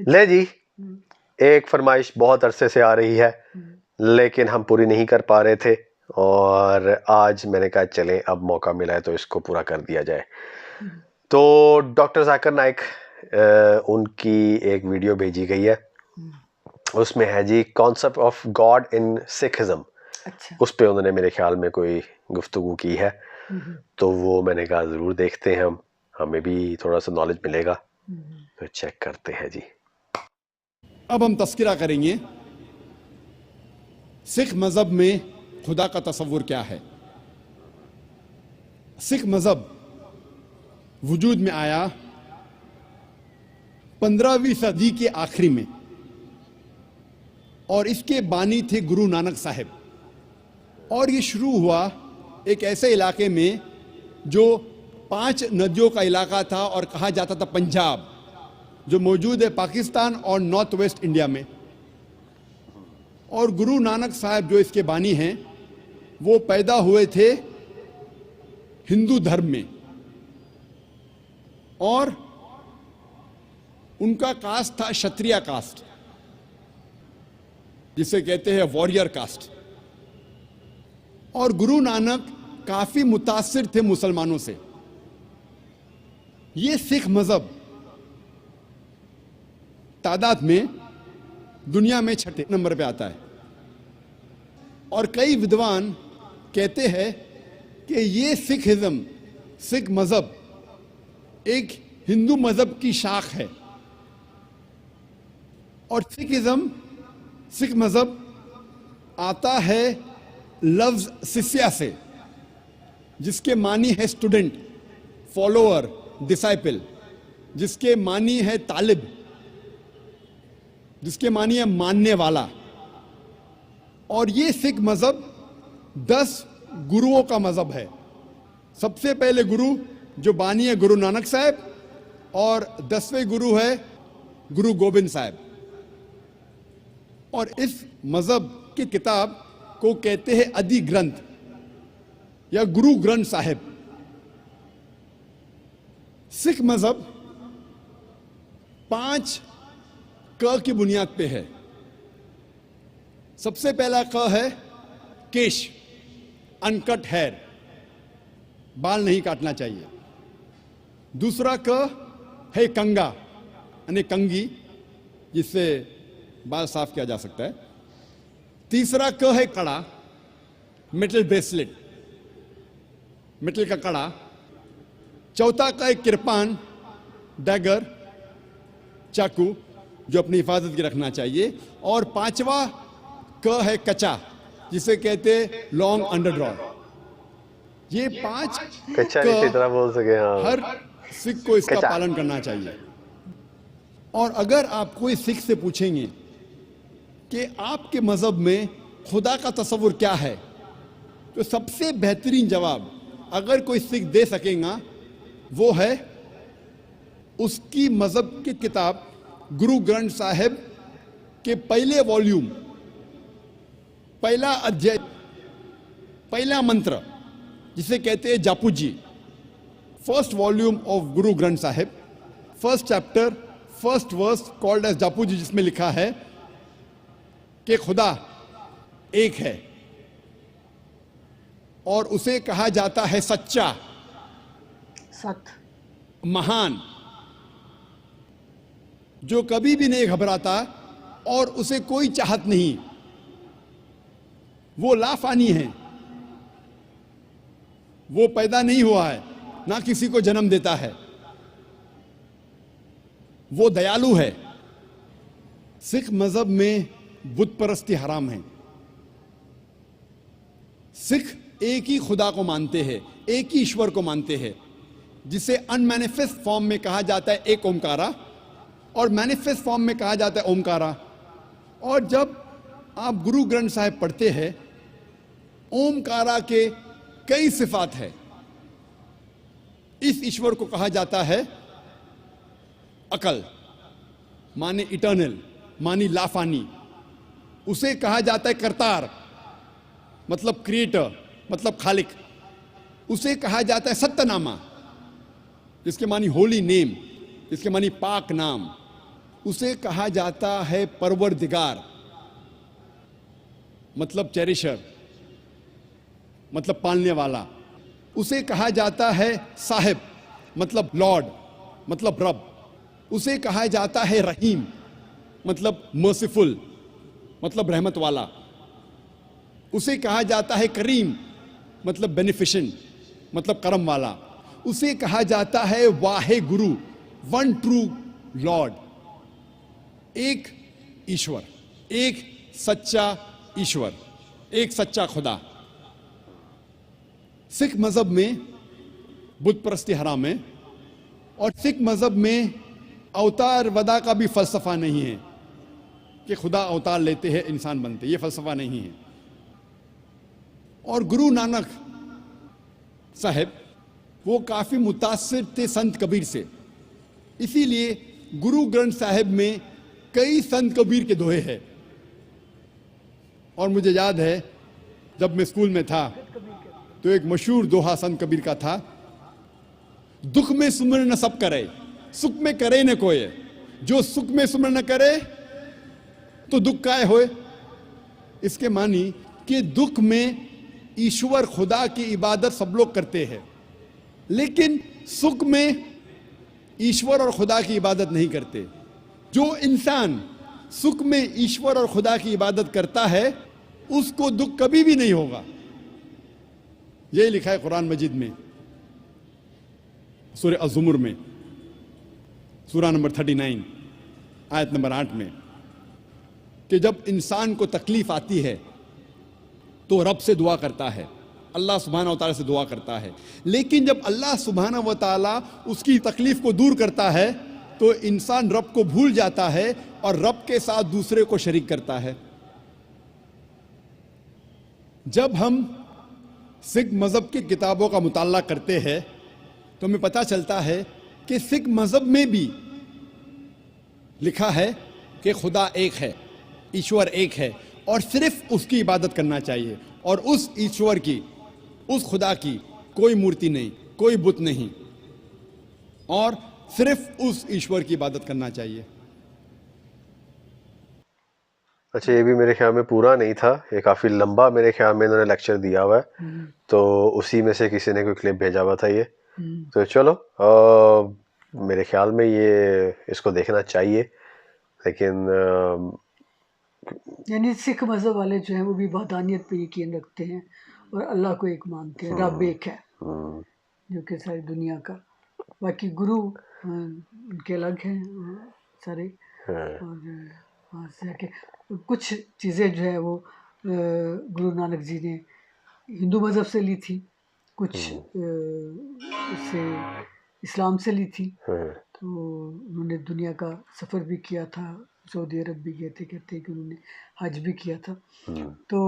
ले जी, एक फरमाइश बहुत अरसे से आ रही है लेकिन हम पूरी नहीं कर पा रहे थे और आज मैंने कहा चले अब मौका मिला है तो इसको पूरा कर दिया जाए। तो डॉक्टर जाकिर नाइक उनकी एक वीडियो भेजी गई है, उसमें है जी concept of God in Sikhism. अच्छा। उस पे उन्होंने मेरे ख्याल में कोई गुफ्तगू की है, तो वो मैंने कहा ज़रूर देखते हैं, हमें भी थोड़ा सा नॉलेज मिलेगा, तो चेक करते हैं जी। अब हम तस्करा करेंगे सिख मज़हब में खुदा का तसव्वुर क्या है। सिख मज़हब वजूद में आया 15वीं सदी के आखिरी में और इसके बानी थे गुरु नानक साहिब। और ये शुरू हुआ एक ऐसे इलाके में जो 5 नदियों का इलाका था और कहा जाता था पंजाब, जो मौजूद है पाकिस्तान और नॉर्थ वेस्ट इंडिया में। और गुरु नानक साहब जो इसके बानी हैं वो पैदा हुए थे हिंदू धर्म में और उनका कास्ट था क्षत्रिय कास्ट, जिसे कहते हैं वॉरियर कास्ट। और गुरु नानक काफी मुतासिर थे मुसलमानों से। ये सिख मजहब तादाद में दुनिया में 6 नंबर पे आता है और कई विद्वान कहते हैं कि ये सिखिज्म, सिख मजहब एक हिंदू मजहब की शाख है। और सिखिज्म, सिख मजहब आता है लफ्ज शिष्या से, जिसके मानी है स्टूडेंट, फॉलोअर, डिसाइपल, जिसके मानी है तालिब, जिसके मानी है मानने वाला। और ये सिख मजहब 10 गुरुओं का मजहब है। सबसे पहले गुरु जो बानी है गुरु नानक साहब और 10वें गुरु है गुरु गोबिंद साहब। और इस मजहब की किताब को कहते हैं आदि ग्रंथ या गुरु ग्रंथ साहिब। सिख मजहब 5 क की बुनियाद पे है। सबसे पहला क है केश, अनकट हेयर, बाल नहीं काटना चाहिए। दूसरा क है कंगा यानी कंगी, जिससे बाल साफ किया जा सकता है। तीसरा क है कड़ा, मेटल ब्रेसलेट, मेटल का कड़ा। चौथा का है किरपान, डैगर, चाकू, जो अपनी हिफाजत की रखना चाहिए। और 5वां क है कचा, जिसे कहते हैं लॉन्ग अंडरड्रॉ। ये 5 कच्चा नहीं तरह बोल सके, हाँ। हर सिख को इसका पालन करना चाहिए। और अगर आप कोई सिख से पूछेंगे कि आपके मजहब में खुदा का तसव्वुर क्या है, तो सबसे बेहतरीन जवाब अगर कोई सिख दे सकेगा वो है उसकी मजहब की किताब गुरु ग्रंथ साहिब के पहले वॉल्यूम, पहला अध्याय, पहला मंत्र, जिसे कहते हैं Japu ji. First volume of Guru Granth Sahib, first chapter, first verse called as Japu ji, जिसमें लिखा है कि खुदा एक है और उसे कहा जाता है सच्चा, सत, महान, जो कभी भी नहीं घबराता और उसे कोई चाहत नहीं। वो लाफानी है, वो पैदा नहीं हुआ है, ना किसी को जन्म देता है, वो दयालु है। सिख मजहब में बुत परस्ती हराम है। सिख एक ही खुदा को मानते हैं, एक ही ईश्वर को मानते हैं, जिसे अनमैनिफेस्ट फॉर्म में कहा जाता है एक ओमकारा और मैनिफेस्ट फॉर्म में कहा जाता है ओमकारा। और जब आप गुरु ग्रंथ साहिब पढ़ते हैं, ओमकारा के कई सिफात है। इस ईश्वर को कहा जाता है अकल, माने इटर्नल, मानी लाफानी। उसे कहा जाता है करतार, मतलब क्रिएटर, मतलब खालिक। उसे कहा जाता है सत्यनामा, जिसके मानी होली नेम, जिसके मानी पाक नाम। उसे कहा जाता है परवरदिगार, मतलब चेरिशर, मतलब पालने वाला। उसे कहा जाता है साहिब, मतलब लॉर्ड, मतलब रब। उसे कहा जाता है रहीम, मतलब मर्सीफुल, मतलब रहमत वाला। उसे कहा जाता है करीम, मतलब बेनिफिशेंट, मतलब करम वाला। उसे कहा जाता है Wahe Guru, one true Lord, एक ईश्वर, एक सच्चा ईश्वर, एक सच्चा खुदा। सिख मजहब में बुत परस्ती हराम है, और सिख मजहब में अवतार वदा का भी फलसफा नहीं है कि खुदा अवतार लेते हैं इंसान बनते, ये फलसफा नहीं है। और गुरु नानक साहब वो काफी मुतासिर थे संत कबीर से, इसीलिए गुरु ग्रंथ साहिब में कई संत कबीर के दोहे हैं। और मुझे याद है जब मैं स्कूल में था तो एक मशहूर दोहा संत कबीर का था, दुख में सुमर न सब करे, सुख में करे न कोई, जो सुख में सुमर न करे तो दुख काय होए। इसके मानी कि दुख में ईश्वर खुदा की इबादत सब लोग करते हैं, लेकिन सुख में ईश्वर और खुदा की इबादत नहीं करते। जो इंसान सुख में ईश्वर और खुदा की इबादत करता है उसको दुख कभी भी नहीं होगा। यही लिखा है कुरान मजीद में, सूरह अज़्ज़ुमर में, सूरा नंबर 39 आयत नंबर 8 में, कि जब इंसान को तकलीफ आती है तो रब से दुआ करता है, अल्लाह सुब्हानहू व तआला से दुआ करता है। लेकिन जब अल्लाह सुब्हानहू व तआला उसकी तकलीफ को दूर करता है तो इंसान रब को भूल जाता है और रब के साथ दूसरे को शरीक करता है। जब हम सिख मजहब की किताबों का मुताला करते हैं तो हमें पता चलता है कि सिख मजहब में भी लिखा है कि खुदा एक है, ईश्वर एक है, और सिर्फ उसकी इबादत करना चाहिए, और उस ईश्वर की, उस खुदा की कोई मूर्ति नहीं, कोई बुत नहीं, और सिर्फ उस ईश्वर की इबादत करना चाहिए। अच्छा, ये भी मेरे ख्याल में पूरा नहीं था, ये काफ़ी लंबा मेरे ख्याल में इन्होंने लेक्चर दिया हुआ है, तो उसी में से किसी ने कोई क्लिप भेजा हुआ था ये। तो चलो मेरे ख्याल में ये इसको देखना चाहिए, लेकिन यानी सिख मजहब वाले जो हैं वो भी वहदानियत पे यकीन रखते हैं और अल्लाह को एक मानते हैं, रब एक है जो कि सारी दुनिया का। बाकी गुरु उनके अलग हैं सारे, और वहाँ से आके कुछ चीज़ें जो है वो गुरु नानक जी ने हिंदू मज़हब से ली थी, कुछ उससे इस्लाम से ली थी। तो उन्होंने दुनिया का सफ़र भी किया था, सऊदी अरब भी गए थे, कहते हैं कि उन्होंने हज भी किया था। तो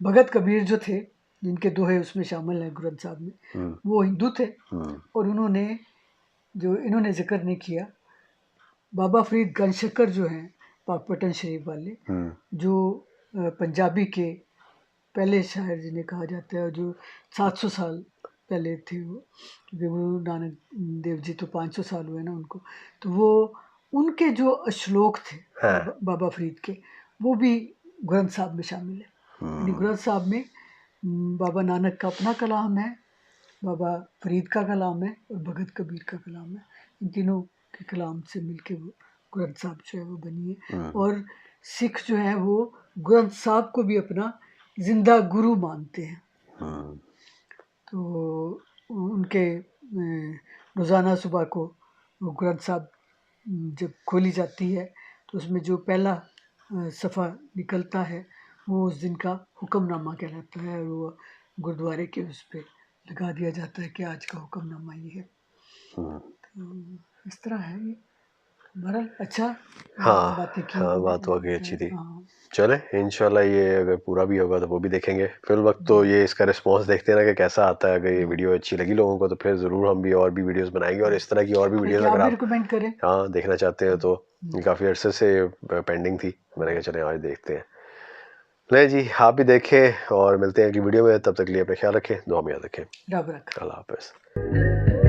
भगत कबीर जो थे, जिनके दोहे उसमें शामिल हैं ग्रंथ साहब में, वो हिंदू थे। और उन्होंने जो इन्होंने जिक्र नहीं किया, बाबा फरीद गंजशकर जो हैं पाकपटन शरीफ वाले, जो पंजाबी के पहले शायर जिन्हें कहा जाता है, जो 700 साल पहले थे वो, क्योंकि गुरु नानक देव जी तो 500 साल हुए ना उनको, तो वो उनके जो श्लोक थे बाबा फरीद के, वो भी ग्रंथ साहब में शामिल है। यानी ग्रंथ साहब में बाबा नानक का अपना कलाम है, बाबा फरीद का कलाम है और भगत कबीर का कलाम है। इन तीनों के कलाम से मिलके वो ग्रंथ साहब जो है वो बनी है। और सिख जो है वो ग्रंथ साहब को भी अपना जिंदा गुरु मानते हैं। तो उनके रोज़ाना सुबह को वो ग्रंथ साहब जब खोली जाती है तो उसमें जो पहला सफ़ा निकलता है वो उस दिन का हुक्मनामा कहलाता है, और वो गुरुद्वारे के उस पर लगा दिया जाता है कि आज का हुक्मनामा ये है। तो इस तरह है ये। बहरहाल अच्छा, बातें की, बात तो आगे अच्छी थी। चले इंशाल्लाह ये अगर पूरा भी होगा तो वो भी देखेंगे। फिर वक्त तो ये इसका रिस्पांस देखते हैं ना कि कैसा आता है। अगर ये वीडियो अच्छी लगी लोगों को तो फिर ज़रूर हम भी और भी वीडियोस बनाएंगे, और इस तरह की और भी वीडियोस अगर आप रिकमेंड करें, देखना चाहते हैं तो काफ़ी अरसे से पेंडिंग थी, मैंने कहा चले आज देखते हैं। नहीं जी, आप भी देखें और मिलते हैं अगली वीडियो में। तब तक के लिए अपना ख्याल रखें, दुआ में याद रखें। अल्लाह हाफिज़।